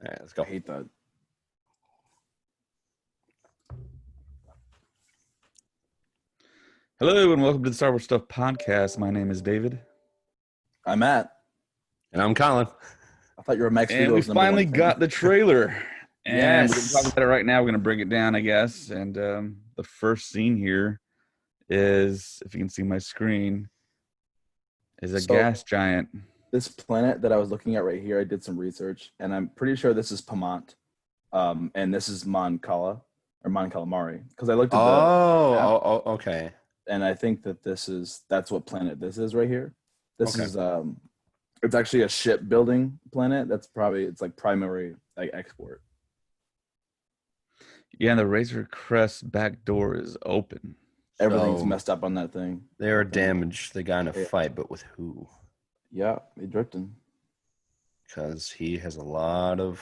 right, let's go. I hate that. Hello and welcome to the Star Wars Stuff Podcast. My name is David. I'm Matt. And I'm Colin. I thought you were Max And we Vito's number finally one got the trailer. And we're going to talk Yes. about it right now. We're going to break it down, I guess. And the first scene here is, if you can see my screen, is a gas giant. This planet that I was looking at right here, I did some research, and I'm pretty sure this is Pamont. And this is Mon Cala, or Mon Calamari. Because I looked at Okay. and I think that that's what planet this is right here. This is it's actually a shipbuilding planet. It's like primary like export. Yeah, and the Razor Crest back door is open. Everything's So, messed up on that thing. They are damaged. They got in a fight, but with who? Yeah, they drifting. Because he has a lot of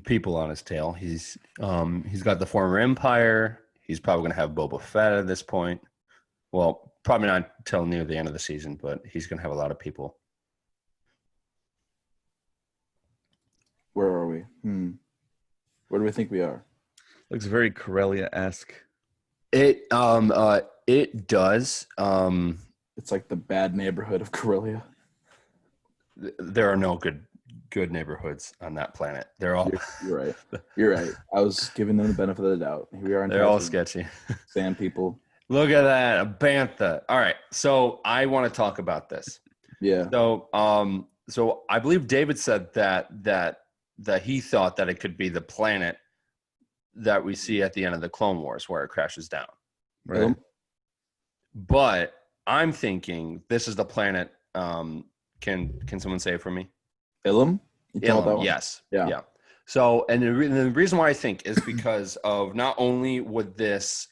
people on his tail. He's got the former Empire. He's probably going to have Boba Fett at this point. Well, probably not until near the end of the season, but he's going to have a lot of people. Where are we? Where do we think we are? Looks very Corellia-esque. It does. It's like the bad neighborhood of Corellia. There are no good neighborhoods on that planet. They're all You're right. You're right. I was giving them the benefit of the doubt. Here we are. they're all sketchy. Sand people. Look at that, a bantha. All right, so I want to talk about this. Yeah. So I believe David said that he thought that it could be the planet that we see at the end of the Clone Wars where it crashes down. Right. But I'm thinking this is the planet. Can someone say it for me? Ilum? You tell that Ilum, one? yes. Yeah. So, and the reason why I think is because of not only would this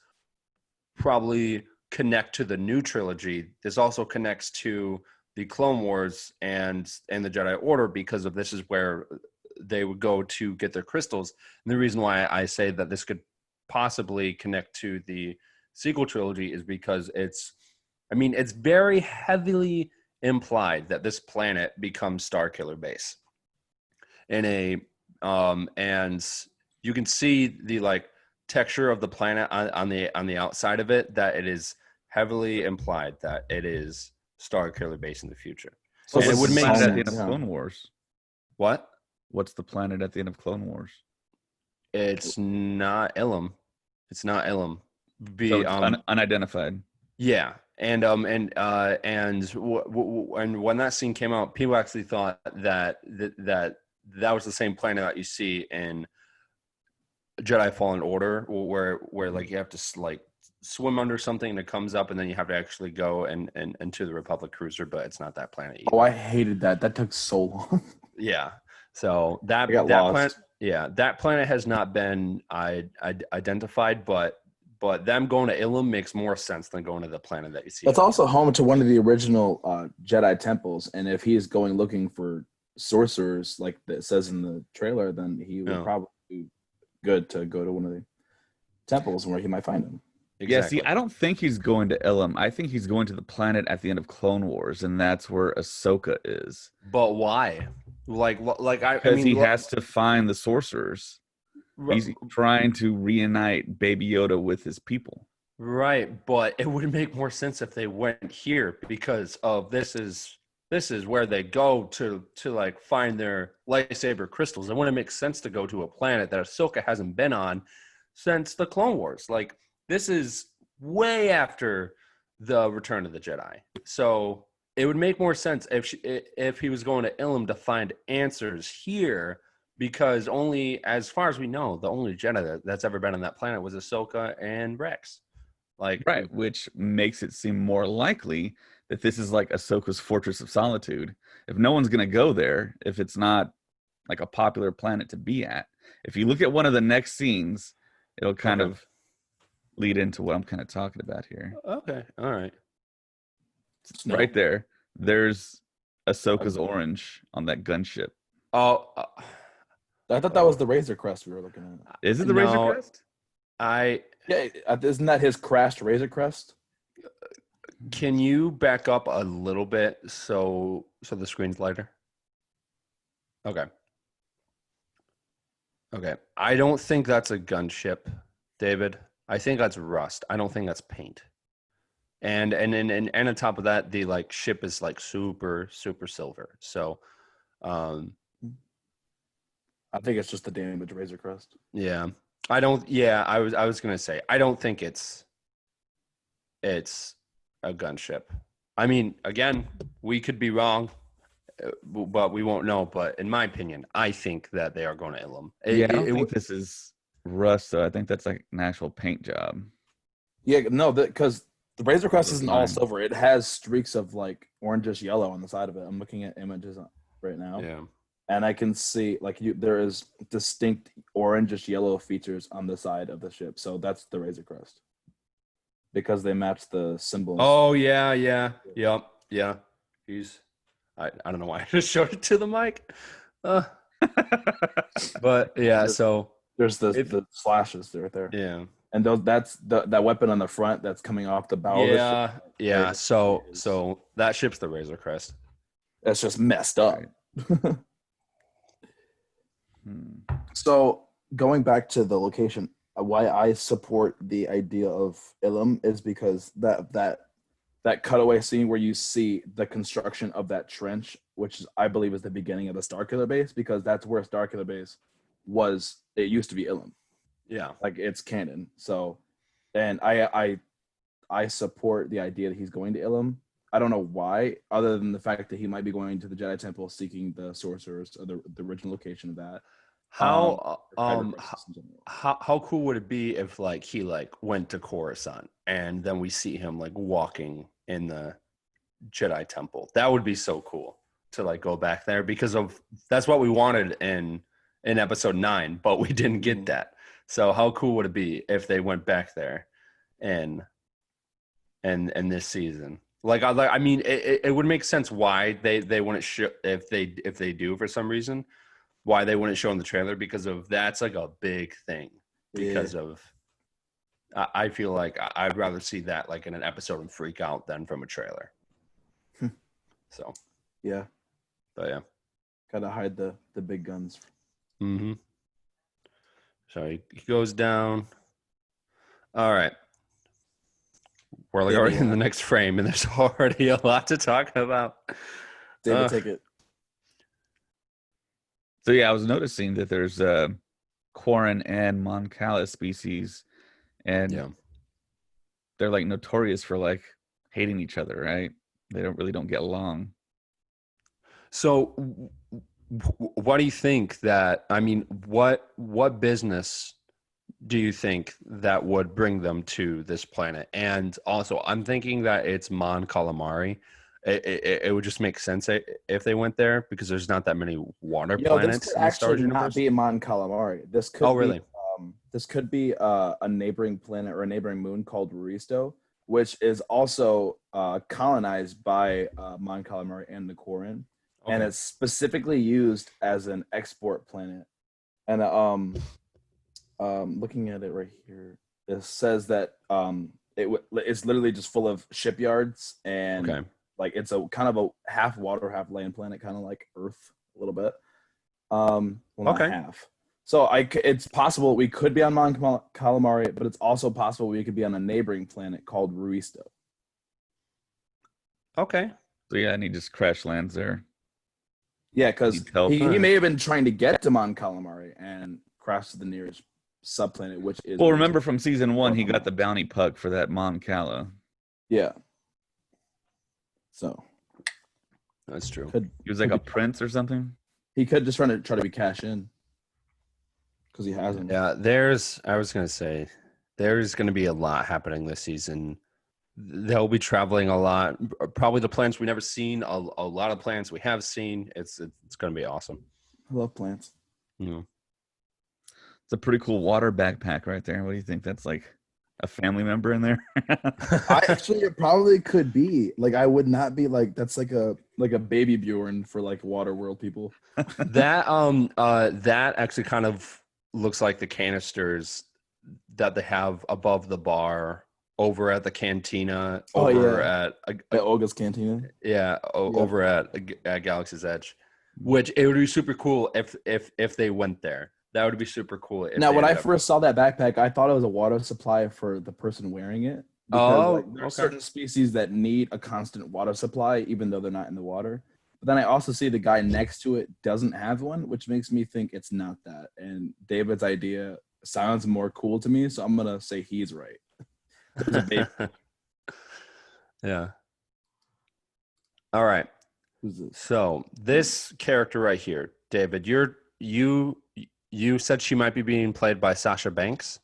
probably connect to the new trilogy, this also connects to the Clone Wars and the Jedi Order, because of this is where they would go to get their crystals. And the reason why I say that this could possibly connect to the sequel trilogy is because it's very heavily implied that this planet becomes Starkiller Base and you can see the texture of the planet on the outside of it, that it is heavily implied that it is Starkiller Base in the future. So And it what's would the make planet at the sense. end of Clone Wars? What? What's the planet at the end of Clone Wars? It's not Ilum. It's not Ilum. So it's unidentified. Yeah, and when that scene came out, people actually thought that was the same planet that you see in Jedi Fallen Order, where you have to swim under something and it comes up, and then you have to actually go and to the Republic cruiser, but it's not that planet either. Oh, I hated that. That took so long. Yeah. So that lost. planet, that planet has not been identified, but them going to Ilum makes more sense than going to the planet that you see. It's also home to one of the original Jedi temples, and if he is going looking for sorcerers, like it says in the trailer, then he would probably be good to go to one of the temples where he might find them. Exactly. Yeah, see, I don't think he's going to Ilum. I think he's going to the planet at the end of Clone Wars, and that's where Ahsoka is. But why? Because he has to find the sorcerers. He's trying to reunite Baby Yoda with his people. Right, but it would make more sense if they went here, because of this is where they go to find their lightsaber crystals. It wouldn't make sense to go to a planet that Ahsoka hasn't been on since the Clone Wars. This is way after the Return of the Jedi. So it would make more sense if he was going to Ilum to find answers here, because only, as far as we know, the only Jedi that's ever been on that planet was Ahsoka and Rex. Right, which makes it seem more likely that this is like Ahsoka's Fortress of Solitude. If no one's going to go there, if it's not like a popular planet to be at, if you look at one of the next scenes, it'll kind of lead into what I'm kind of talking about here. Okay, all right. Right there. There's Ahsoka's orange on that gunship. Oh, I thought that was the Razor Crest we were looking at. Is it the Razor Crest? Yeah, isn't that his crashed Razor Crest? Can you back up a little bit so the screen's lighter? Okay. Okay. I don't think that's a gunship, David. I think that's rust. I don't think that's paint. And on top of that, the like ship is like super silver. So, um, I think it's just the damaged Razor Crest. yeah, I don't. Yeah, I was gonna say I don't think it's a gunship. I mean, again, we could be wrong, but we won't know. But in my opinion, I think that they are going to Ilum. Yeah, I don't think this is rust, though. I think that's like an actual paint job. Yeah, no, because the Razor Crest isn't all Mine. silver. It has streaks of like orangish yellow on the side of it. I'm looking at images right now, Yeah. and I can see like there is distinct orangish yellow features on the side of the ship. So that's the Razor Crest because they match the symbols. Oh yeah. Yeah. He's. I don't know why I just showed it to the mic. But yeah, so there's the slashes right there. yeah. And that's that weapon on the front that's coming off the bow. Of the ship. Yeah. So that ship's the Razor Crest. That's just messed up. Right. So going back to the location, why I support the idea of Ilum is because that cutaway scene where you see the construction of that trench, which is, I believe is the beginning of the Starkiller base, because that's where Starkiller base was. It used to be Ilum. Yeah. Like it's canon. So, and I support the idea that he's going to Ilum. I don't know why, other than the fact that he might be going to the Jedi Temple seeking the sorcerers or the original location of that. How cool would it be if like he like went to Coruscant and then we see him like walking in the Jedi Temple? That would be so cool to like go back there because of that's what we wanted in episode 9, but we didn't get that. So how cool would it be if they went back there and this season? Like I mean, it would make sense why they wouldn't show if they do for some reason why they wouldn't show in the trailer because of that's like a big thing because of I feel like I'd rather see that like in an episode and freak out than from a trailer. So yeah, but yeah, gotta hide the big guns. Mm-hmm. So he goes down. All right. We're like already in the next frame, and there's already a lot to talk about. David, take it. So yeah, I was noticing that there's Quarren and Mon Cala species, and they're like notorious for like hating each other, right? They don't get along. So what do you think that, I mean, what business do you think that would bring them to this planet? And also, I'm thinking that it's Mon Calamari. It would just make sense if they went there because there's not that many water planets in the Star Wars universe. Not be Mon Calamari. This could really? This could be a neighboring planet or a neighboring moon called Risto, which is also colonized by Mon Calamari and the Quarren. Okay. And it's specifically used as an export planet. And looking at it right here, it says that it's literally just full of shipyards and like it's a kind of a half water, half land planet, kind of like Earth a little bit. Well, not half. So it's possible we could be on Mon Calamari, but it's also possible we could be on a neighboring planet called Ruisto. Okay. So yeah, and he just crash lands there. Yeah, because he may have been trying to get to Mon Calamari and crash to the nearest subplanet, which is... Well, remember from season 1, he got the bounty pug for that Mon Cala. Yeah. So. That's true. He was like a prince or something? He could just try to be cash in. Because he hasn't. Yeah, I was going to say, there's going to be a lot happening this season. They'll be traveling a lot. Probably the plants we've never seen. A lot of plants we have seen. It's going to be awesome. I love plants. Yeah. It's a pretty cool water backpack right there. What do you think? That's like a family member in there? It probably could be. Like, I would not be like, that's like a baby Bjorn for like water world people. That actually kind of looks like the canisters that they have above the bar over at the cantina at Olga's Cantina. Yeah, over at Galaxy's Edge, which it would be super cool if they went there. That would be super cool. If Now, they when I ended up- first saw that backpack, I thought it was a water supply for the person wearing it. Because like, there are certain species that need a constant water supply, even though they're not in the water. But then I also see the guy next to it doesn't have one, which makes me think it's not that. And David's idea sounds more cool to me, so I'm gonna say he's right. There's a baby. Yeah. All right. Who's this? So this character right here, David, you said she might be being played by Sasha Banks.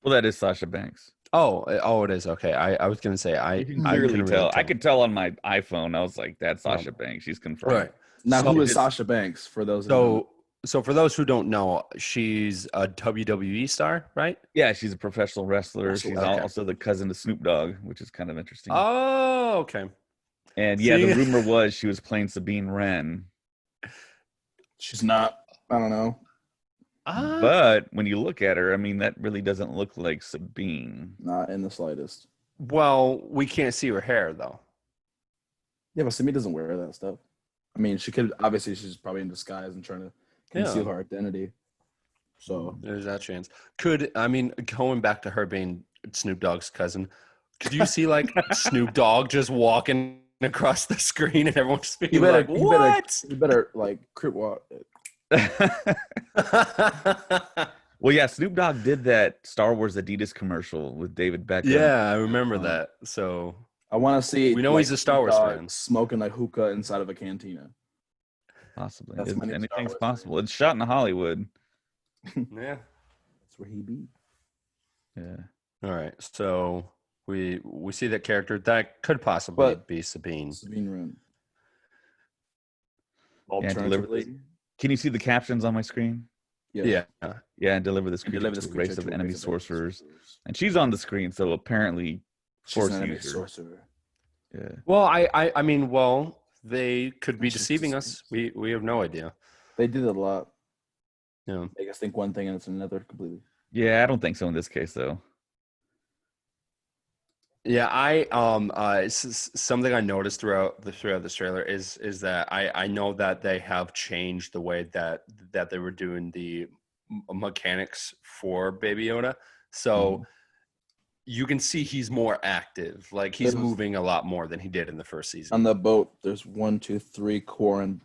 Well, that is Sasha Banks. Oh, it is. Okay. I was gonna say You can clearly couldn't tell. really I could tell on my iPhone. I was like, "That's Sasha Banks." She's confirmed. Right. Now, So who is it's- Sasha Banks? For those who don't know? So for those who don't know, she's a WWE star, right? Yeah, she's a professional wrestler. Wrestler, She's okay. also the cousin to Snoop Dogg, which is kind of interesting. Oh, okay. And yeah, See? the rumor was she was playing Sabine Wren. She's not. I don't know. But when you look at her, I mean, that really doesn't look like Sabine. Not in the slightest. Well, we can't see her hair though. Yeah, but Simi doesn't wear that stuff. I mean, she could. Obviously, she's probably in disguise and trying to conceal her identity. So There's that chance. Going back to her being Snoop Dogg's cousin, could you see like Snoop Dogg just walking across the screen and everyone just being like, "What?" You better like crip walk. Well, yeah, Snoop Dogg did that Star Wars Adidas commercial with David Beckham. Yeah, I remember that. So I want to see. We know he's a Star Wars fan. Smoking a hookah inside of a cantina. Possibly. That's my new Star Anything's Wars possible. It's shot in Hollywood. yeah. That's where he be. Yeah. All right. So we see that character that could possibly But- be Sabine. Sabine Wren. Yeah, deliver this. Can you see the captions on my screen? Yeah. Yeah, and deliver this And creature deliver to this a race creature of to a enemy race of enemy sorcerers. sorcerers. And she's on the screen, so apparently She's Force an enemy user. sorcerer. Yeah. Well, I mean, well, they could be She's deceiving us. We have no idea. They did it a lot. Yeah. Make us think one thing and it's another completely. Yeah, I don't think so in this case though. Yeah, something I noticed throughout this trailer is that I know that they have changed the way that they were doing the mechanics for Baby Yoda. So you can see he's more active. Like he's moving a lot more than he did in the first season. On the boat, there's 1, 2, 3 Quarren.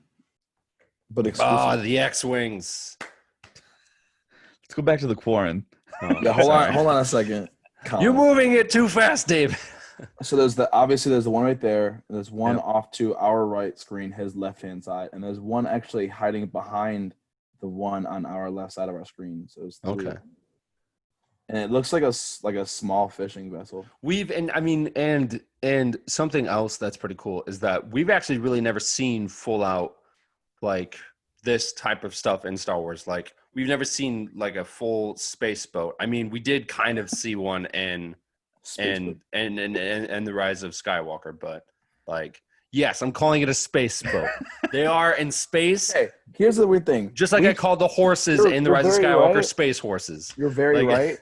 But exclusive. The X-Wings. Let's go back to the Quarren. Yeah, hold on a second. Colin. You're moving it too fast, Dave. So there's the one right there. And there's one off to our right screen, his left hand side, and there's one actually hiding behind the one on our left side of our screen. So it's three. Okay. And it looks like a small fishing vessel. And something else that's pretty cool is that we've actually really never seen full out like this type of stuff in Star Wars. Like we've never seen like a full space boat. I mean, we did kind of see one in the Rise of Skywalker, but like, yes, I'm calling it a space boat. They are in space. Hey, here's the weird thing. Just like I called the horses in the Rise of Skywalker space horses. You're very right.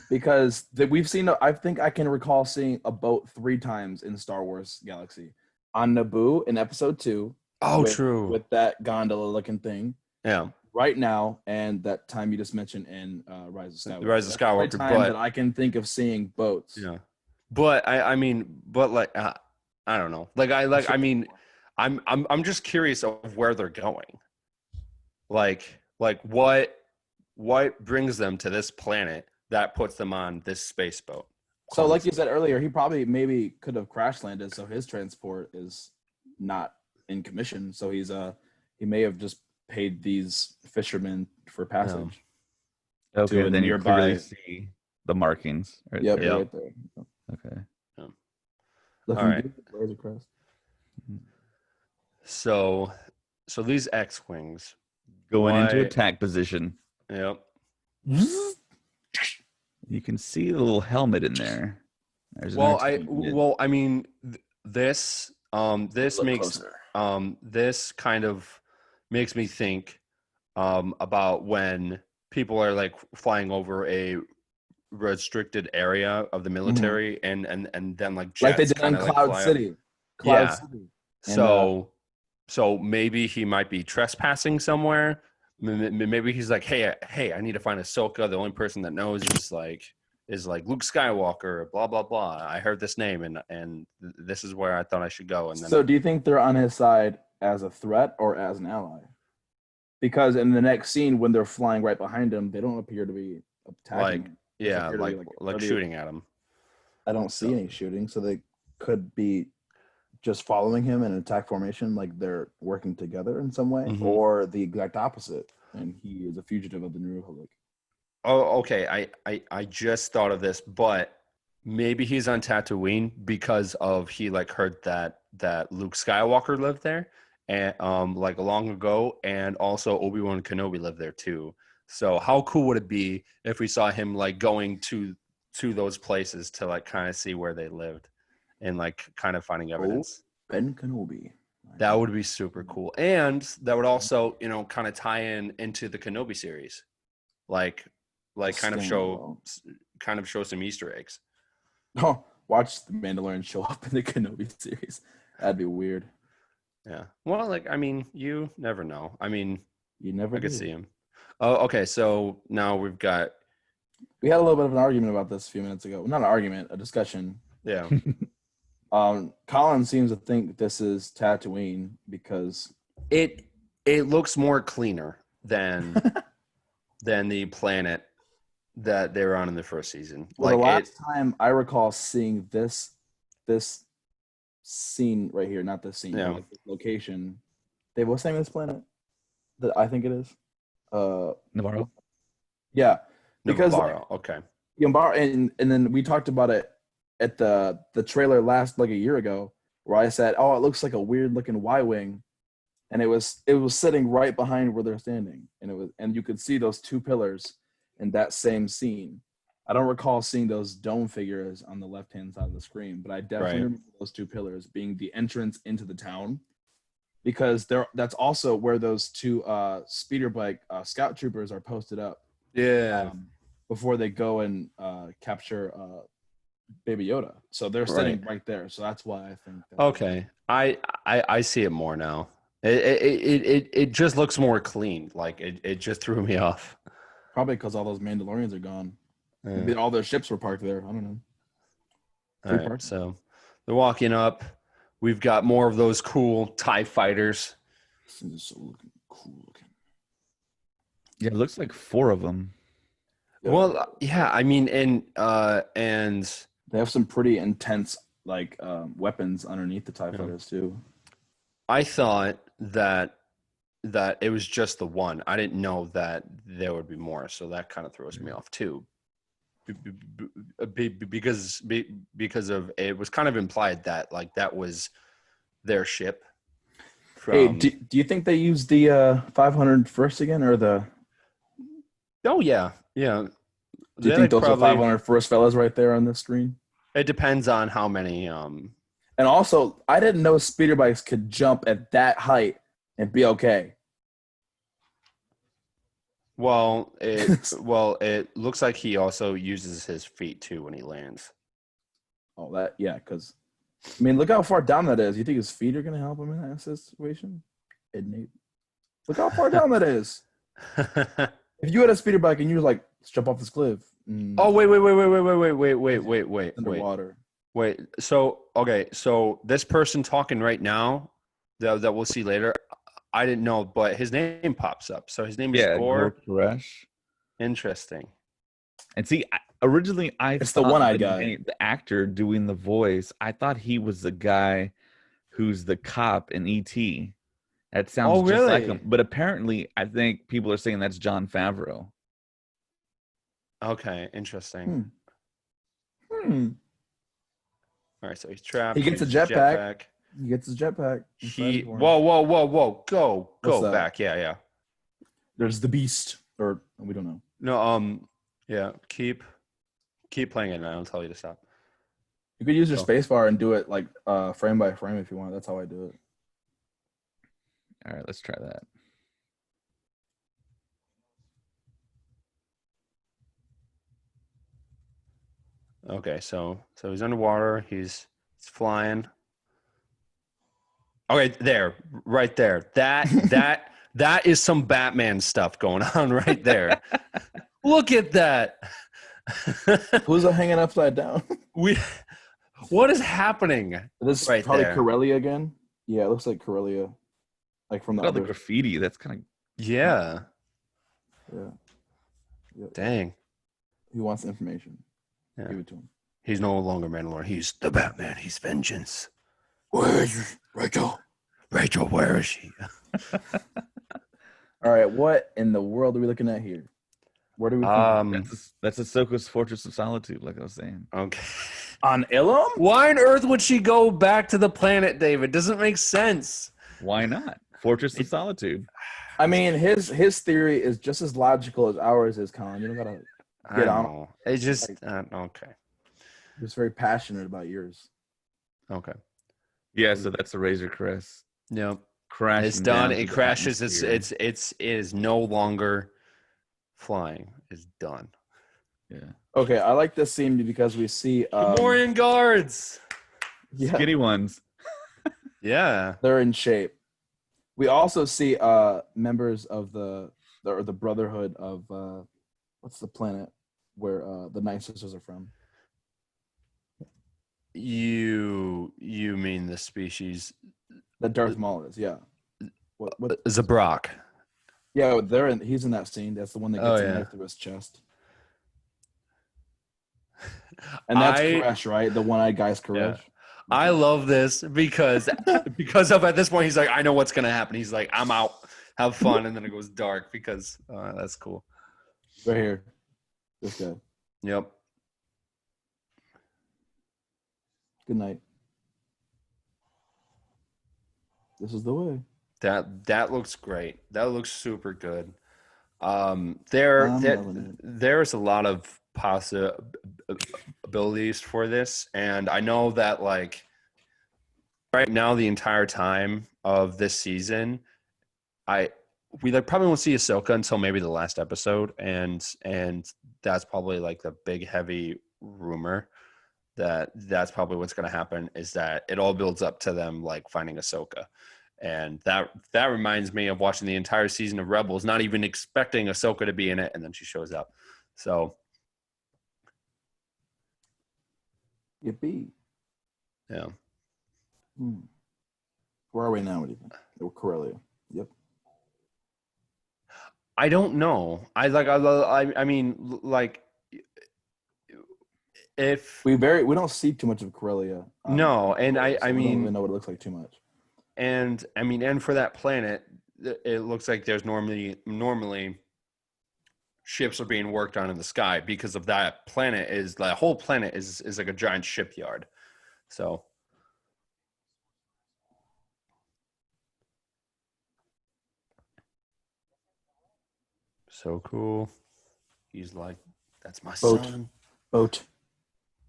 Because we've seen, I think I can recall seeing a boat 3 times in Star Wars Galaxy. On Naboo in Episode 2. Oh, true. With that gondola-looking thing. Yeah. Right now, and that time you just mentioned in Rise of Skywalker. The Rise of Skywalker, the time that I can think of seeing boats. Yeah. But I don't know. I'm just curious of where they're going. Like what brings them to this planet that puts them on this space boat? So like you said earlier, he probably maybe could have crash landed, so his transport is not in commission. So he may have just paid these fishermen for passage. Okay, then you clearly see the markings. Right yep, there. right there. Okay. All right. Across. So these X-Wings going into attack position. Yep. You can see the little helmet in there. This kind of makes me think about when people are like flying over a restricted area of the military and then like jets they did in Cloud City. City. So maybe he might be trespassing somewhere. maybe he's like, hey, I need to find Ahsoka. The only person that knows is like Luke Skywalker. Blah blah blah. I heard this name, and this is where I thought I should go. And then, so, do you think they're on his side as a threat or as an ally? Because in the next scene, when they're flying right behind him, they don't appear to be attacking him. Yeah, like shooting at him. I don't see any shooting, so they could be just following him in attack formation, like they're working together in some way, or the exact opposite, and he is a fugitive of the New Republic. Oh, okay. I just thought of this, but maybe he's on Tatooine because of he like heard that Luke Skywalker lived there, and like long ago, and also Obi-Wan Kenobi lived there too. So how cool would it be if we saw him like going to those places to like kind of see where they lived and like kind of finding evidence? Ben Kenobi. That would be super cool. And that would also, kind of tie into the Kenobi series. Like kind of show some Easter eggs. Oh, watch the Mandalorian show up in the Kenobi series. That'd be weird. Yeah. Well, like, I mean, you never know. I mean, you never could see him. Oh, okay. So now we had a little bit of an argument about this a few minutes ago. Not an argument, a discussion. Yeah. Colin seems to think this is Tatooine because it looks more cleaner than the planet that they were on in the first season. Well, the last time I recall seeing this scene right here, not this scene, but like this location. Dave, what's the name of this planet? That I think it is. Navarro. Yeah, because Navarro. Okay. Navarro, and then we talked about it at the trailer last like a year ago, where I said, "Oh, it looks like a weird looking Y-wing," and it was sitting right behind where they're standing, and you could see those two pillars in that same scene. I don't recall seeing those dome figures on the left-hand side of the screen, but I definitely remember those two pillars being the entrance into the town, because that's also where those two speeder bike scout troopers are posted up. Yeah. Before they go and capture Baby Yoda, so they're sitting right there. So that's why I think. Okay, I see it more now. It just looks more clean. Like it just threw me off. Probably because all those Mandalorians are gone. Maybe all their ships were parked there. I don't know. All right, so they're walking up. We've got more of those cool TIE fighters. This is so cool looking. Yeah, it looks like 4 of them. Well, yeah, I mean, and they have some pretty intense like weapons underneath the TIE fighters too. I thought that it was just the one. I didn't know that there would be more, so that kind of throws me off too. Because of it was kind of implied that like that was their ship. Hey, do you think they used the 500 first again, or the? Oh yeah. Do you think those are 500 first fellas right there on the screen? It depends on how many. And also, I didn't know speeder bikes could jump at that height and be okay. Well, it looks like he also uses his feet too when he lands. Oh, because I mean, look how far down that is. You think his feet are going to help him in that situation? Look how far down that is. If you had a speeder bike and you were like, let's jump off this cliff. Oh, wait. Underwater. Wait, so this person talking right now that we'll see later, I didn't know, but his name pops up. So his name is Gor Koresh. Interesting. And see, originally it's the one-eyed guy. The actor doing the voice, I thought he was the guy who's the cop in E.T. That sounds just like him. But apparently, I think people are saying that's Jon Favreau. Okay, interesting. All right, so he's trapped. He gets a jetpack. He gets his jetpack. Whoa. Go back. Yeah. There's the beast. Or we don't know. No, yeah. Keep playing it and I'll tell you to stop. You could use your space bar and do it like frame by frame if you want. That's how I do it. All right, let's try that. Okay, so he's underwater. He's flying. Okay, right there. That That is some Batman stuff going on right there. Look at that. Who's hanging upside down? What is happening? This is Right probably there. Corellia again. Yeah, it looks like Corellia, like from the Oh, the other. graffiti. That's kind of Yeah. Yeah. Yep. Dang. He wants information. Yeah. Give it to him. He's no longer Mandalorian. He's the Batman. He's vengeance. Where is Rachel? Rachel, where is she? All right, what in the world are we looking at here? Where do we think? that's Ahsoka's Fortress of Solitude, like I was saying. Okay. On Ilum? Why on earth would she go back to the planet, David? Doesn't make sense. Why not? Fortress of Solitude. I mean, his theory is just as logical as ours is, Colin. You don't gotta get on. Know. It's just okay. He's very passionate about yours. Okay. Yeah, so that's the Razor Crest. Yep. Crashing It's done. down It to the crashes. atmosphere. It is no longer flying. It's done. Yeah. Okay, I like this scene because we see Gamorrean guards. yeah, Skinny ones. Yeah. they're in shape. We also see members of the Brotherhood of what's the planet where the Nine Sisters are from? You mean the species That Darth Maul is, yeah. What? Zabrak? Yeah, he's in that scene. That's the one that gets a knife through his chest. And that's Koresh, right? The one-eyed guy's Koresh. Yeah. I love this because of at this point he's like, I know what's gonna happen. He's like, I'm out, have fun, and then it goes dark because that's cool. Right here, this guy. Yep. Good night. This is the way. That looks great. That looks super good. There's a lot of possibilities for this, and I know that like right now the entire time of this season, we probably won't see Ahsoka until maybe the last episode, and that's probably like the big heavy rumor that's probably what's going to happen, is that it all builds up to them like finding Ahsoka. And that reminds me of watching the entire season of Rebels, not even expecting Ahsoka to be in it, and then she shows up. So, Yippee. yeah. Where are we now? What do you think? We're Corellia. Yep. I don't know. I mean, like, if we don't see too much of Corellia. No, and so I we mean, don't really know what it looks like too much. And I mean, and for that planet, it looks like there's normally ships are being worked on in the sky because of that planet. The whole planet is like a giant shipyard. So cool. He's like, that's my son. Boat.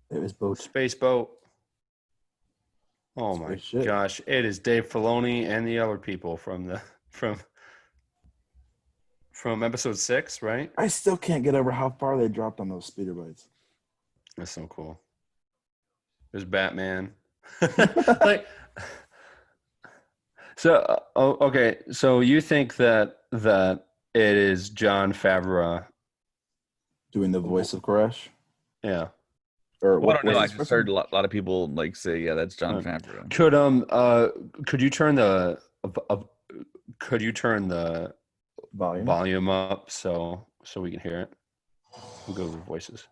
It was boat. Space boat. Oh my gosh! It is Dave Filoni and the other people from episode 6, right? I still can't get over how far they dropped on those speeder bites. That's so cool. There's Batman. Like, so okay. So you think that it is Jon Favreau doing the voice of Koresh? Yeah. Or I don't know. I just heard a lot of people like say, "Yeah, that's Jon Favreau." Could you turn the volume up so we can hear it? We'll go with voices.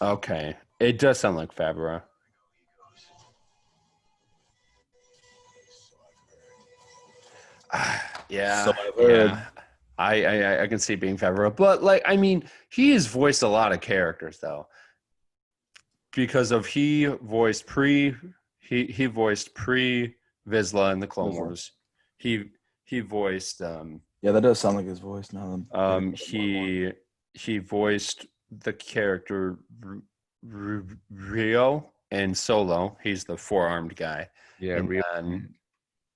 Okay, it does sound like Favreau. Yeah, so I've heard. Yeah. I can see being Favreau, but like, I mean, he has voiced a lot of characters though, because of he voiced pre Vizsla in the Clone Wars. He voiced yeah, that does sound like his voice now. He voiced the character Rio in Solo. He's the four-armed guy. Yeah, Rio.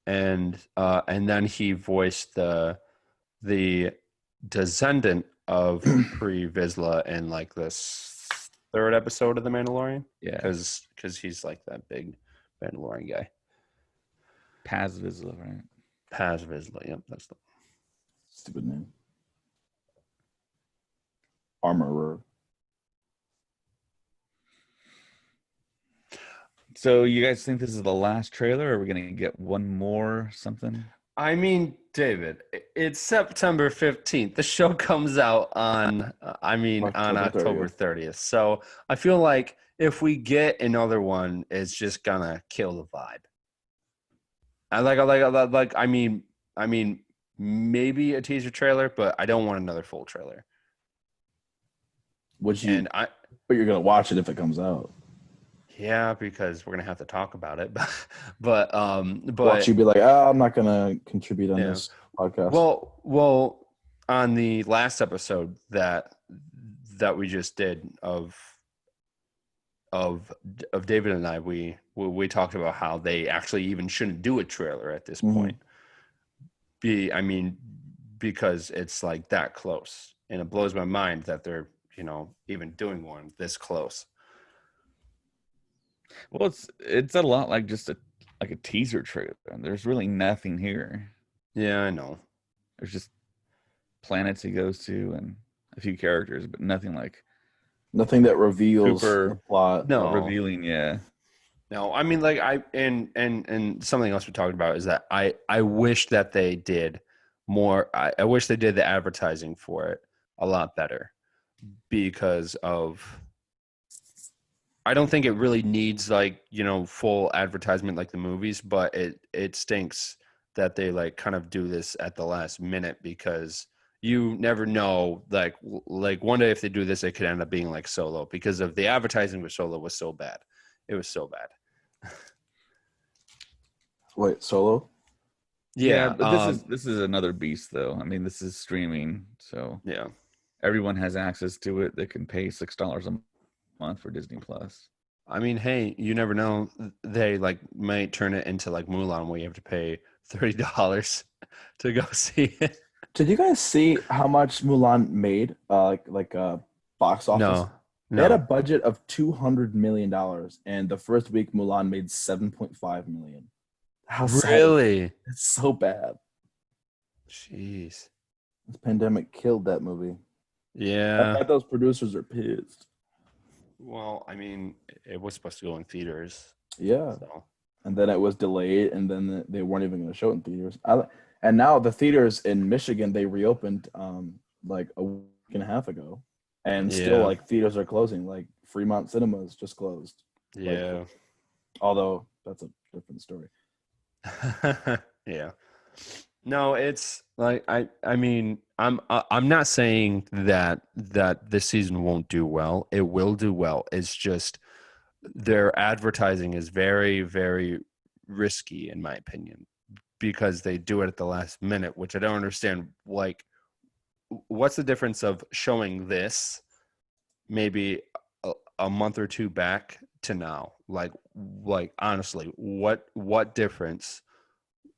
And then he voiced the descendant of Pre Vizsla in like this third episode of The Mandalorian. Yeah. Because he's like that big Mandalorian guy. Paz Vizsla, right? Paz Vizsla. Yep, that's the Stupid name. Armorer. So you guys think this is the last trailer, or are we gonna get one more something? I mean, David, it's September 15th. The show comes out on October 30th. So I feel like if we get another one, it's just gonna kill the vibe. I mean, maybe a teaser trailer, but I don't want another full trailer. But you're gonna watch it if it comes out. Yeah, because we're gonna have to talk about it. but Watch you be like, I'm not gonna contribute on this podcast. Well, on the last episode that we just did of David and I, we talked about how they actually even shouldn't do a trailer at this point. Because it's like that close, and it blows my mind that they're even doing one this close. Well, it's a lot like just a teaser trailer. There's really nothing here. Yeah, I know. There's just planets he goes to and a few characters, but nothing that reveals the plot. No, revealing. Yeah. No, I mean, like and something else we talked about is that I wish that they did more. I wish they did the advertising for it a lot better, because I don't think it really needs full advertisement like the movies, but it stinks that they kind of do this at the last minute, because you never know, like one day if they do this, it could end up being like Solo, because of the advertising with Solo was so bad. It was so bad. Wait, Solo? Yeah, but this is another beast, though. I mean, this is streaming, so yeah, everyone has access to it. They can pay $6 a month for Disney Plus. I mean, hey, you never know. They might turn it into like Mulan, where you have to pay $30 to go see it. Did you guys see how much Mulan made? Box office. No. They had a budget of $200 million, and the first week Mulan made $7.5 million. How really? Sad. It's so bad. Jeez. This pandemic killed that movie. Yeah. I bet those producers are pissed. Well, I mean, it was supposed to go in theaters. Yeah. So. And then it was delayed, and then they weren't even going to show it in theaters. And now the theaters in Michigan, they reopened like a week and a half ago. And still, theaters are closing. Like Fremont Cinemas just closed. Yeah. Although that's a different story. Yeah. No, it's like I mean, I'm not saying that this season won't do well. It will do well. It's just their advertising is very, very risky, in my opinion, because they do it at the last minute, which I don't understand. Like, what's the difference of showing this maybe a month or two back to now? Like honestly, what difference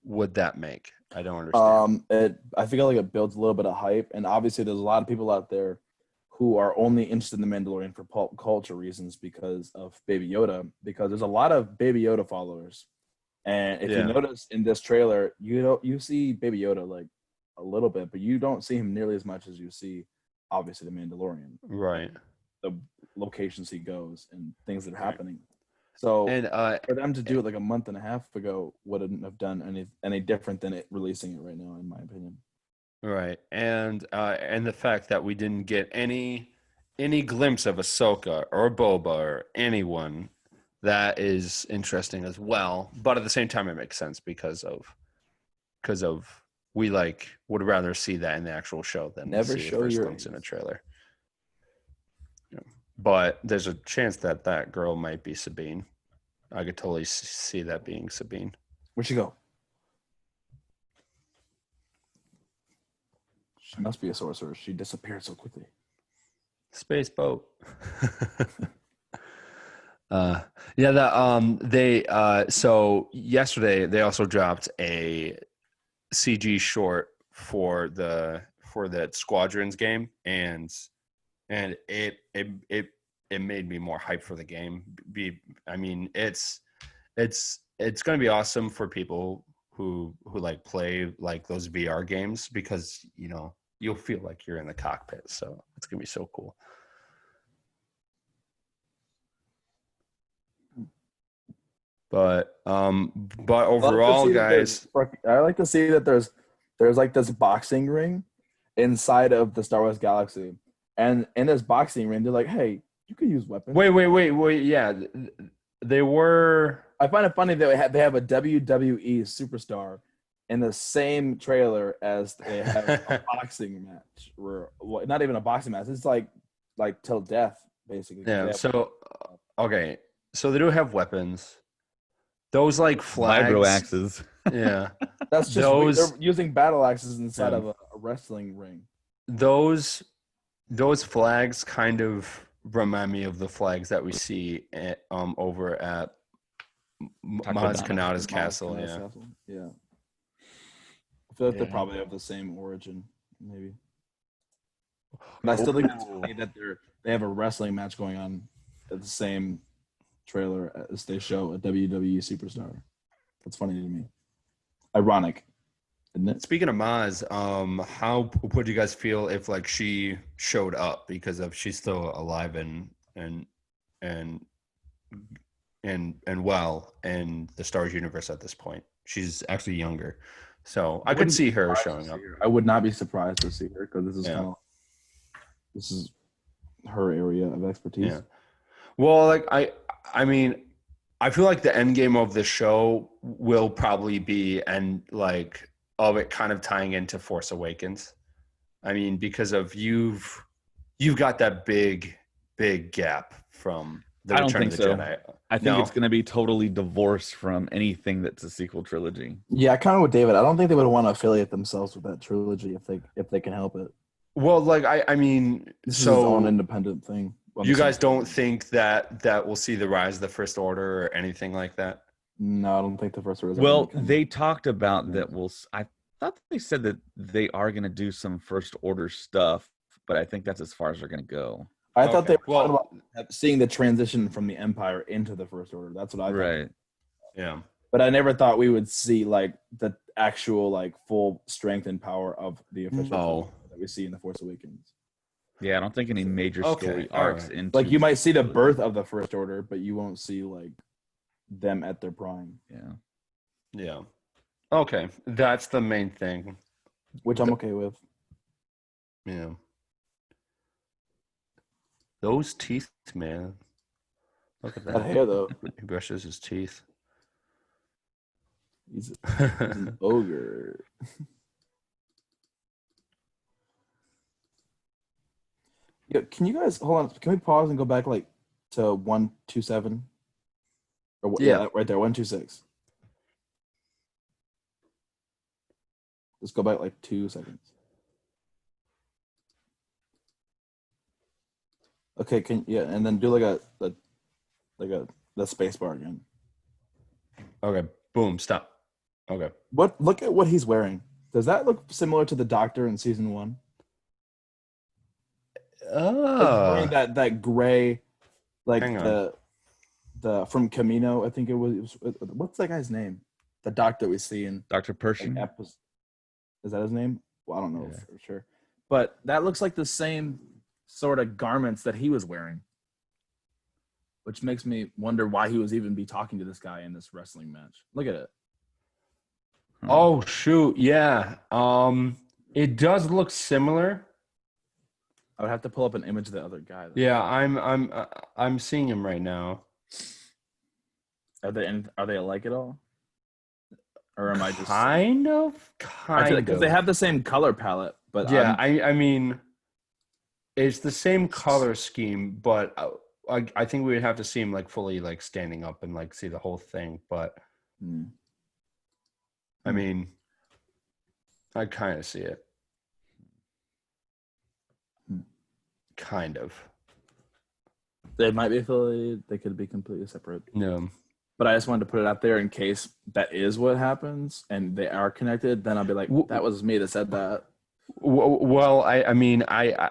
would that make? I don't understand. I feel like it builds a little bit of hype, and obviously there's a lot of people out there who are only interested in the Mandalorian for pop culture reasons because of Baby Yoda, because there's a lot of Baby Yoda followers. And if you notice in this trailer, you see Baby Yoda like a little bit, but you don't see him nearly as much as you see obviously the Mandalorian. Right. The locations he goes and things that are happening. So for them to do it like a month and a half ago wouldn't have done any different than it releasing it right now, in my opinion. Right, and the fact that we didn't get any glimpse of Ahsoka or Boba or anyone, that is interesting as well. But at the same time, it makes sense because of we would rather see that in the actual show than never see show the first your glimpse in a trailer. Yeah. But there's a chance that girl might be Sabine. I could totally see that being Sabine. Where'd she go? She must be a sorcerer. She disappeared so quickly. Space boat. So yesterday they also dropped a CG short for the Squadrons game, and it it made me more hyped for the game. I mean, it's going to be awesome for people who like play like those VR games, because you'll feel like you're in the cockpit. So it's going to be so cool. But overall, guys, I like to see that there's like this boxing ring inside of the Star Wars galaxy, and in this boxing ring, they're like, "Hey, you can use weapons." Wait. Yeah, they were. I find it funny that they have a WWE superstar in the same trailer as they have a boxing match. Not even a boxing match. It's like till death, basically. Yeah. So okay. So they do have weapons. Those like flags. Vibro axes. Yeah. That's just they're using battle axes inside of a wrestling ring. Those flags kind of remind me of the flags that we see over at Maz Kanata's castle. Yeah. I feel like they probably have the same origin, maybe. But I still think it's funny that they have a wrestling match going on at the same trailer as they show a WWE superstar. That's funny to me. Ironic, isn't it? Speaking of Maz, how would you guys feel if like she showed up, because she's still alive and well in the Star Wars universe at this point? She's actually younger, so I could see her showing up. I would not be surprised to see her, because this is her area of expertise. Yeah. Well, like I mean, I feel like the end game of the show will probably be of it kind of tying into Force Awakens. I mean, because of you've got that big gap from the Return of the Jedi. I think it's going to be totally divorced from anything that's a sequel trilogy. Yeah, kind of with David. I don't think they would want to affiliate themselves with that trilogy if they can help it. Well, like I mean, this is its own independent thing. You guys don't think that we'll see the rise of the First Order or anything like that? No, I don't think the First Order is. Well, they talked about that. I thought they said that they are going to do some First Order stuff, but I think that's as far as they're going to go. I thought they were talking about seeing the transition from the Empire into the First Order. That's what I thought. Right. Yeah. But I never thought we would see like the actual like full strength and power of the official that we see in the Force Awakens. Yeah, I don't think any major story arcs into like you might see the birth of the First Order, but you won't see like them at their prime. Yeah. Okay, that's the main thing, which I'm okay with. Yeah. Those teeth, man. Look at that. That hair, though. He brushes his teeth. He's an ogre. Yeah, can you guys hold on? Can we pause and go back like to 127? Or yeah, right there, 126. Just go back like 2 seconds. Okay, and then do like the space bar again. Okay, boom, stop. Okay. Look at what he's wearing. Does that look similar to the Doctor in season 1? Oh, that gray, like the from Camino, I think it was. What's that guy's name? The Doctor we see in Dr. Pershing. Is that his name? Well, I don't know for sure, but that looks like the same sort of garments that he was wearing, which makes me wonder why he was even be talking to this guy in this wrestling match. Look at it. Oh shoot, yeah. It does look similar. I would have to pull up an image of the other guy, though. Yeah, I'm seeing him right now. Are they alike at all? Or am I just kind of? Because they have the same color palette, but yeah, I mean, it's the same color scheme, but I think we would have to see him like fully like standing up and like see the whole thing. But I mean, I kind of see it. Kind of. They might be affiliated. They could be completely separate. No. But I just wanted to put it out there in case that is what happens and they are connected. Then I'll be like, that was me that said that. Well, I mean, I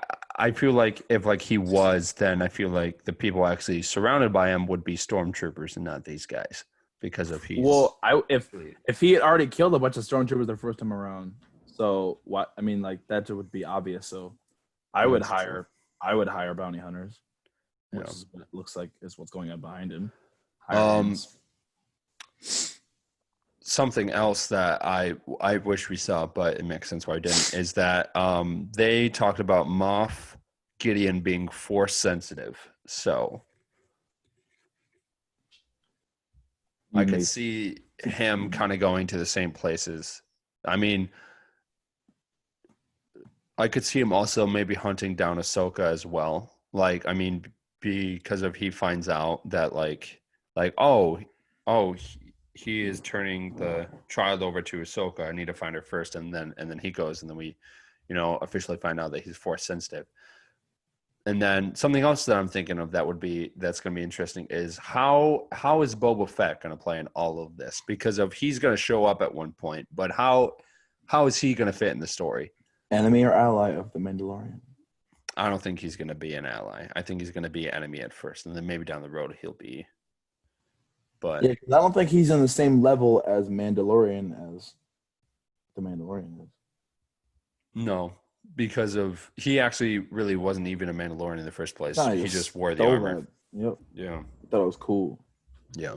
feel like if like he was, then I feel like the people actually surrounded by him would be stormtroopers and not these guys because of he's. Well, if he had already killed a bunch of stormtroopers the first time around, so what? I mean, like that would be obvious. So I would That's true. hire bounty hunters, which Yeah. is what it looks like is what's going on behind him. Something else that I wish we saw, but it makes sense why I didn't, is that they talked about Moff Gideon being force sensitive. So I could see him kind of going to the same places. I mean, I could see him also maybe hunting down Ahsoka as well. Like, I mean, because of he finds out that he is turning the child over to Ahsoka. I need to find her first, and then he goes, and then we, officially find out that he's force sensitive. And then something else that I'm thinking of that's going to be interesting is how is Boba Fett going to play in all of this? Because he's going to show up at one point, but how is he going to fit in the story? Enemy or ally of the Mandalorian? I don't think he's going to be an ally. I think he's going to be an enemy at first, and then maybe down the road he'll be. But yeah, 'cause I don't think he's on the same level as Mandalorian as the Mandalorian is. No, because he actually really wasn't even a Mandalorian in the first place. Nah, He just wore the armor. that. Yep. Yeah. I thought it was cool. Yeah.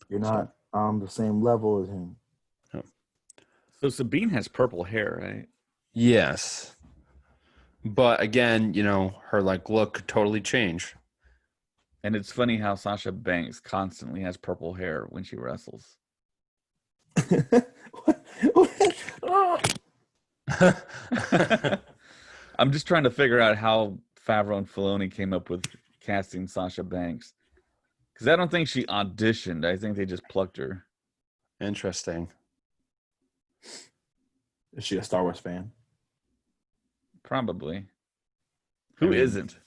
You're not on the same level as him. So Sabine has purple hair, right? Yes. But again, her look could totally change. And it's funny how Sasha Banks constantly has purple hair when she wrestles. I'm just trying to figure out how Favreau and Filoni came up with casting Sasha Banks. Because I don't think she auditioned. I think they just plucked her. Interesting. Is she a Star Wars fan? Probably. Who isn't?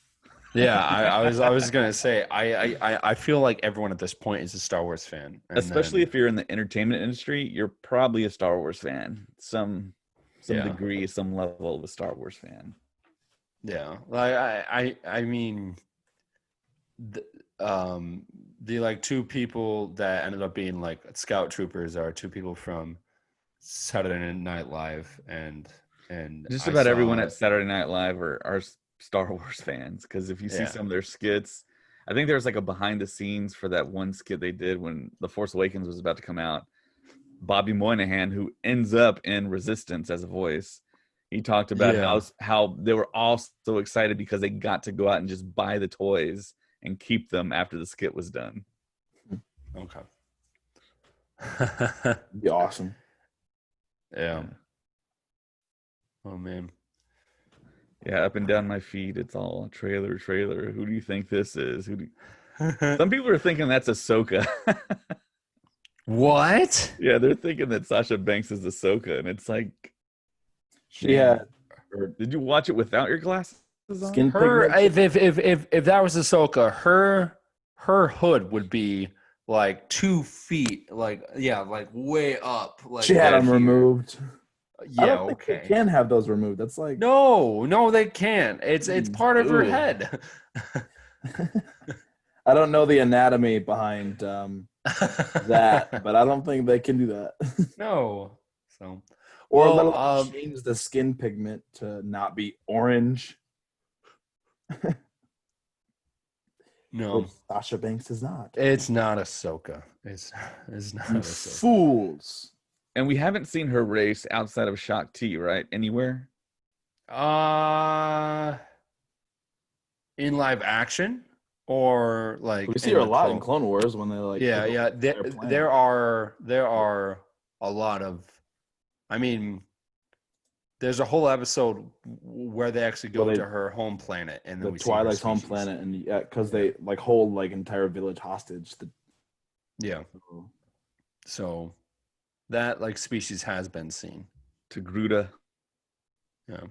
Yeah, I was gonna say I feel like everyone at this point is a Star Wars fan, especially if you're in the entertainment industry. You're probably a Star Wars fan, some degree, some level of a Star Wars fan. Yeah, I mean, the two people that ended up being scout troopers are two people from Saturday Night Live, and just about everyone at Saturday Night Live are Star Wars fans, because if you see some of their skits, I think there's a behind the scenes for that one skit they did when The Force Awakens was about to come out. Bobby Moynihan, who ends up in Resistance as a voice, he talked about how they were all so excited because they got to go out and just buy the toys and keep them after the skit was done. Okay. Be awesome. Yeah. Oh man. Yeah, up and down my feed, it's all trailer. Who do you think this is? Some people are thinking that's Ahsoka. What? Yeah, they're thinking that Sasha Banks is Ahsoka, and it's like, did you watch it without your glasses on? If that was Ahsoka, her hood would be 2 feet, way up. She had them removed. Yeah, I don't think they can have those removed. That's no, they can't. It's part of her head. I don't know the anatomy behind that, but I don't think they can do that. No. So, or change the skin pigment to not be orange. No, which Sasha Banks is not. It's not Ahsoka. It's not Ahsoka. Fools. And we haven't seen her race outside of Shaak Ti, right? Anywhere? In live action, or we see her a lot in Clone Wars when they there are a lot of. I mean, there's a whole episode where they actually go to her home planet, and then the Twilight's home planet, and because they hold entire village hostage. So that species has been seen. Togruta. Yeah.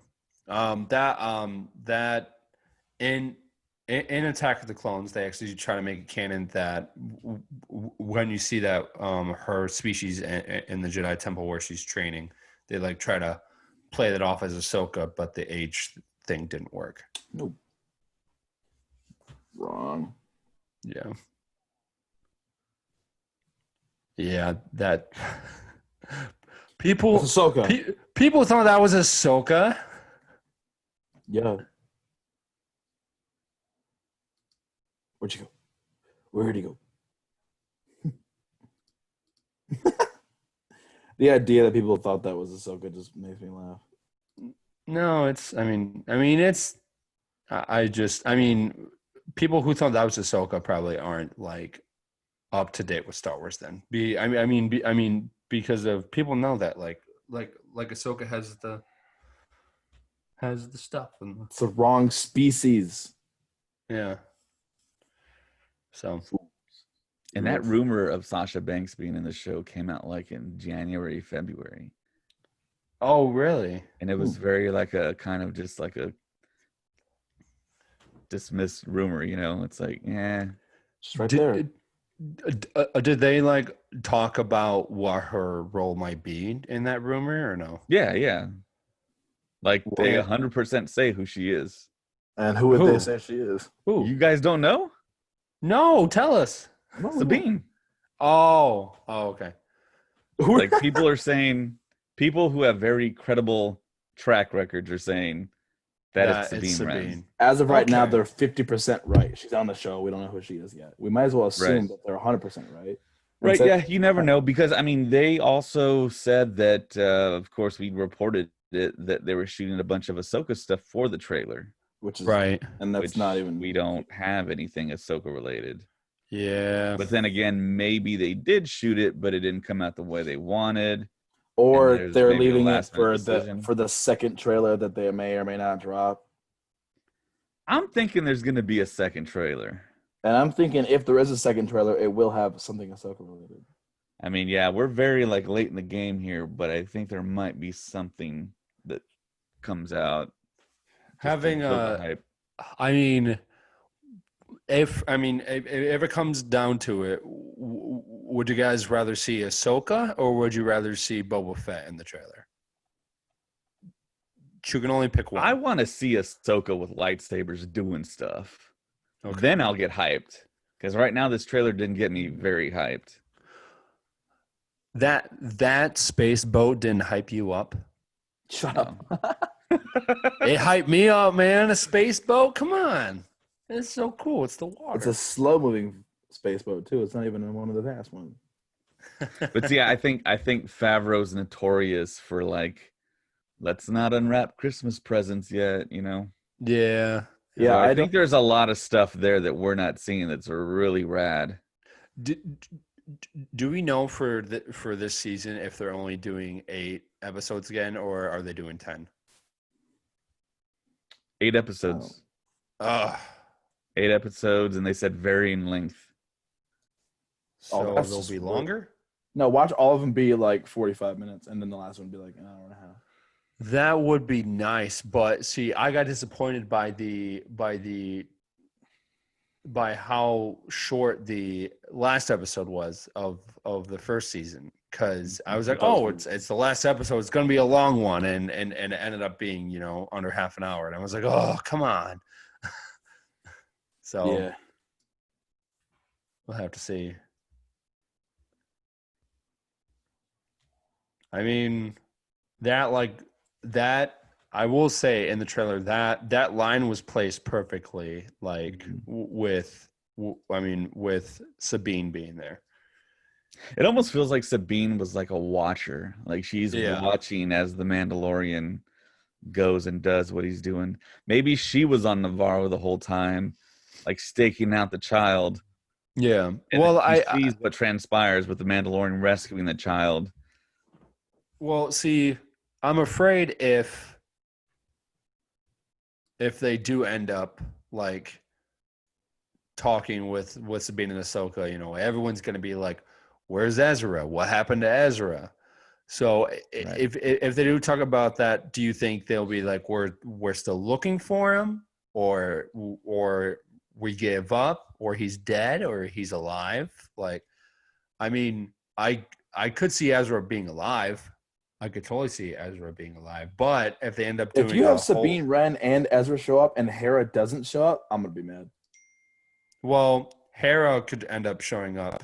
That in Attack of the Clones, they actually try to make it canon that when you see that her species in the Jedi Temple where she's training, they try to play that off as Ahsoka, but the age thing didn't work. Nope. Wrong. Yeah. Yeah, that people It's Ahsoka. people thought that was Ahsoka. Yeah. Where'd you go? Where'd he go? The idea that people thought that was Ahsoka just makes me laugh. No, it's. I mean, it's. I mean, people who thought that was Ahsoka probably aren't like up to date with Star Wars. Then, I mean, because of people know that like Ahsoka has the stuff and It's the wrong species. yeah. So. And that rumor of Sasha Banks being in the show came out like in January, February. Oh, really? And it was very like a kind of just like a dismissed rumor, you know? It's like, yeah. Just right there. Did they like talk about what her role might be in that rumor or no? Yeah. Like they 100% say who she is. And who would they say she is? You guys don't know? No, tell us. Sabine. Oh, okay. Like people are saying, people who have very credible track records are saying that it's Sabine Wren. As of right now, they're 50% right. She's on the show. We don't know who she is yet. We might as well assume that they're 100% right. Right, yeah, you never know. Because, I mean, they also said that, of course, we reported that they were shooting a bunch of Ahsoka stuff for the trailer. Which is right. And that's not even... We don't have anything Ahsoka related. Yeah. But then again, maybe they did shoot it, but it didn't come out the way they wanted. Or they're leaving it for the second trailer that they may or may not drop. I'm thinking there's going to be a second trailer. And I'm thinking if there is a second trailer, it will have something Ahsoka related. I mean, yeah, we're very like late in the game here, but I think there might be something that comes out. Having I mean, if it comes down to it, would you guys rather see Ahsoka or would you rather see Boba Fett in the trailer? You can only pick one. I want to see Ahsoka with lightsabers doing stuff. Okay. Then I'll get hyped. Because right now this trailer didn't get me very hyped. That space boat didn't hype you up? Shut up. It hyped me up, man. A space boat? Come on. It's so cool. It's the water. It's a slow-moving space boat, too. It's not even one of the fast ones. But see, I think Favreau's notorious for, like, let's not unwrap Christmas presents yet, you know? Yeah. Yeah, so I think there's a lot of stuff there that we're not seeing that's really rad. Do we know for this season if they're only doing 8 episodes again, or are they doing 10? 8 episodes. 8 episodes, and they said varying length. So they'll be longer? No, watch all of them be like 45 minutes, and then the last one be like an hour and a half. That would be nice, but see, I got disappointed by how short the last episode was of the first season, because I was like, oh, it's the last episode, it's going to be a long one, and it ended up being, you know, under half an hour, and I was like, oh, come on. So yeah, we'll have to see. I mean, that I will say in the trailer that line was placed perfectly, like with Sabine being there. It almost feels like Sabine was like a watcher, like she's watching as the Mandalorian goes and does what he's doing. Maybe she was on Navarro the whole time, like staking out the child. Yeah. And well, I sees what transpires with the Mandalorian rescuing the child. Well, see, I'm afraid if they do end up like talking with Sabine and Ahsoka, you know, everyone's going to be like, "Where's Ezra? What happened to Ezra?" So if they do talk about that, do you think they'll be like, "We're still looking for him," or we give up, or he's dead, or he's alive? Like, I mean, I could see Ezra being alive. I could totally see Ezra being alive, but if they end up doing If you have Sabine Wren and Ezra show up and Hera doesn't show up, I'm gonna be mad. well, Hera could end up showing up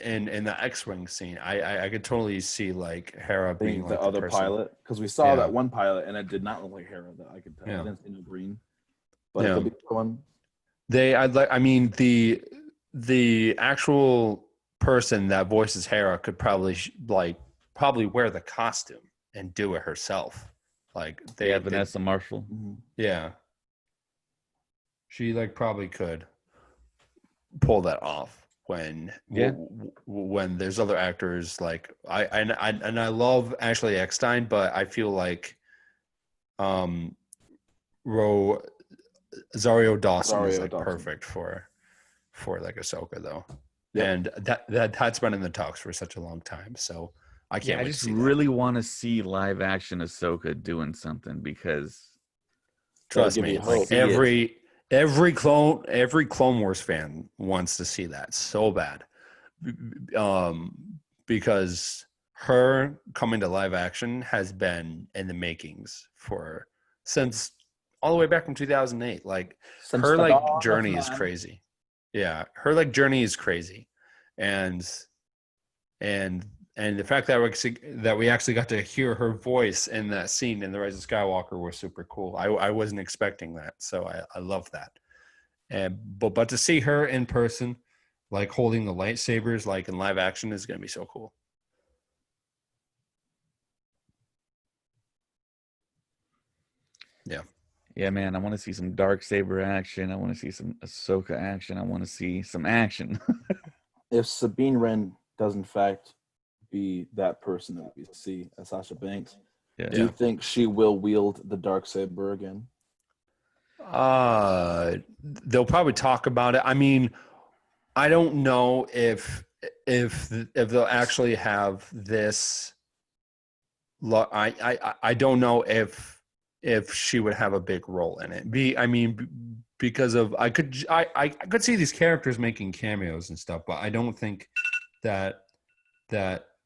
in the X-wing scene. I could totally see like Hera being The like other person. pilot, because we saw Yeah. that one pilot and it did not look like Hera. That I could tell. Yeah. I didn't see no green, but Yeah. it could be the one. I mean, the actual person that voices Hera could probably wear the costume and do it herself. Like Vanessa Marshall. Yeah. She like probably could pull that off when there's other actors like I love Ashley Eckstein, but I feel like Rosario Dawson is like perfect for like Ahsoka though. Yep. And that's been in the talks for such a long time. So I can't. I just really want to see live action Ahsoka doing something because trust me, like every Clone Wars fan wants to see that so bad. Because her coming to live action has been in the makings since all the way back from 2008. Like her like journey is crazy. Yeah, her like journey is crazy, and the fact that we actually got to hear her voice in that scene in The Rise of Skywalker was super cool. I wasn't expecting that, so I love that. But to see her in person, like holding the lightsabers, like in live action, is going to be so cool. Yeah. Yeah, man, I want to see some Darksaber action. I want to see some Ahsoka action. I want to see some action. If Sabine Wren does in fact be that person that we see as Sasha Banks, do you think she will wield the Darksaber again? They'll probably talk about it. I mean, I don't know if they'll actually have this. I don't know if she would have a big role in it. Because of I could see these characters making cameos and stuff, but I don't think that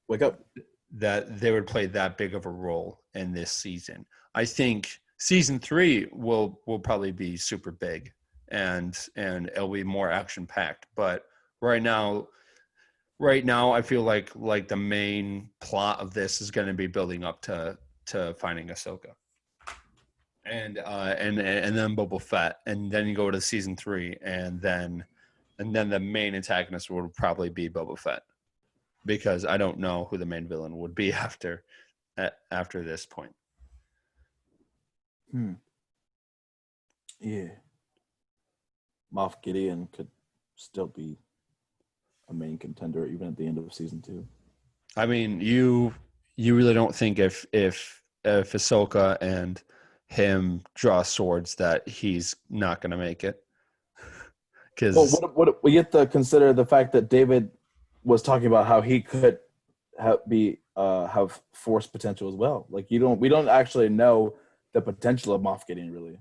wake up that they would play that big of a role in this season. I think season 3 will probably be super big and it'll be more action packed. But right now I feel like the main plot of this is going to be building up to finding Ahsoka. And then Boba Fett, and then you go to season 3, and then the main antagonist would probably be Boba Fett, because I don't know who the main villain would be after this point. Yeah, Moff Gideon could still be a main contender even at the end of season 2. I mean, you really don't think if Ahsoka and him draw swords that he's not going to make it? Because what we get to consider the fact that David was talking about how he could have force potential as well. Like we don't actually know the potential of Moff Gideon really.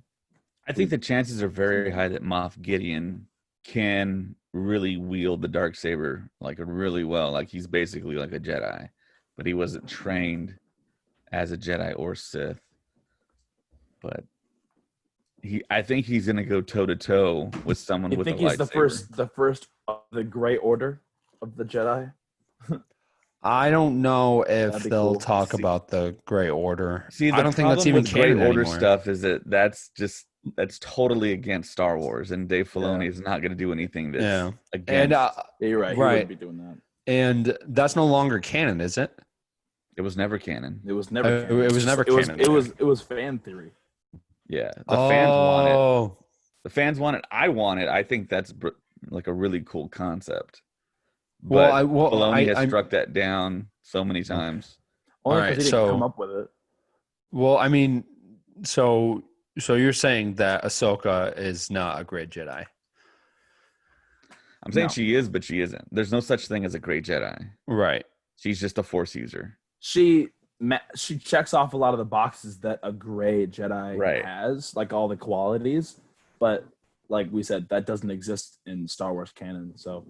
I think the chances are very high that Moff Gideon can really wield the Darksaber like really well. Like he's basically like a Jedi, but he wasn't trained as a Jedi or Sith. But I think he's going to go toe to toe with someone with a lightsaber. You think he's the first of the Gray Order of the Jedi? I don't know if they'll talk about the Gray Order. See, I don't think that's even canon Gray Order anymore. stuff is that's totally against Star Wars, and Dave Filoni is not going to do anything that's against. And you're right. He wouldn't be doing that. And that's no longer canon, is it? It was never canon. It was never. Canon. It was never canon. It was fan theory. Yeah, the fans want it. The fans want it. I want it. I think that's like a really cool concept. But Filoni has struck that down so many times. Only because he didn't come up with it. Well, I mean, so you're saying that Ahsoka is not a great Jedi? I'm saying she is, but she isn't. There's no such thing as a great Jedi. Right. She's just a Force user. She checks off a lot of the boxes that a gray Jedi has, like all the qualities. But like we said, that doesn't exist in Star Wars canon, so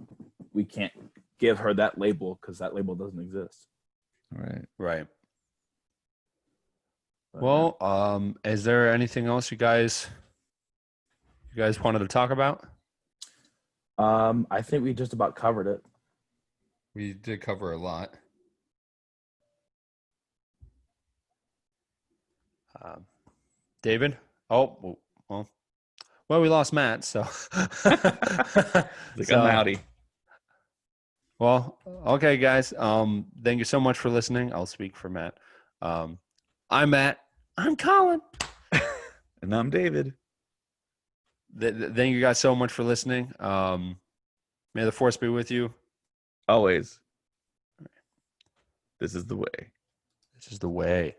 we can't give her that label because that label doesn't exist. Right. Right. But, Well, is there anything else you guys wanted to talk about? I think we just about covered it. We did cover a lot. David? Oh, well, we lost Matt, so. Like, I'm outie. Well, okay, guys. Thank you so much for listening. I'll speak for Matt. I'm Matt. I'm Colin. And I'm David. Thank you guys so much for listening. May the force be with you. Always. This is the way. This is the way.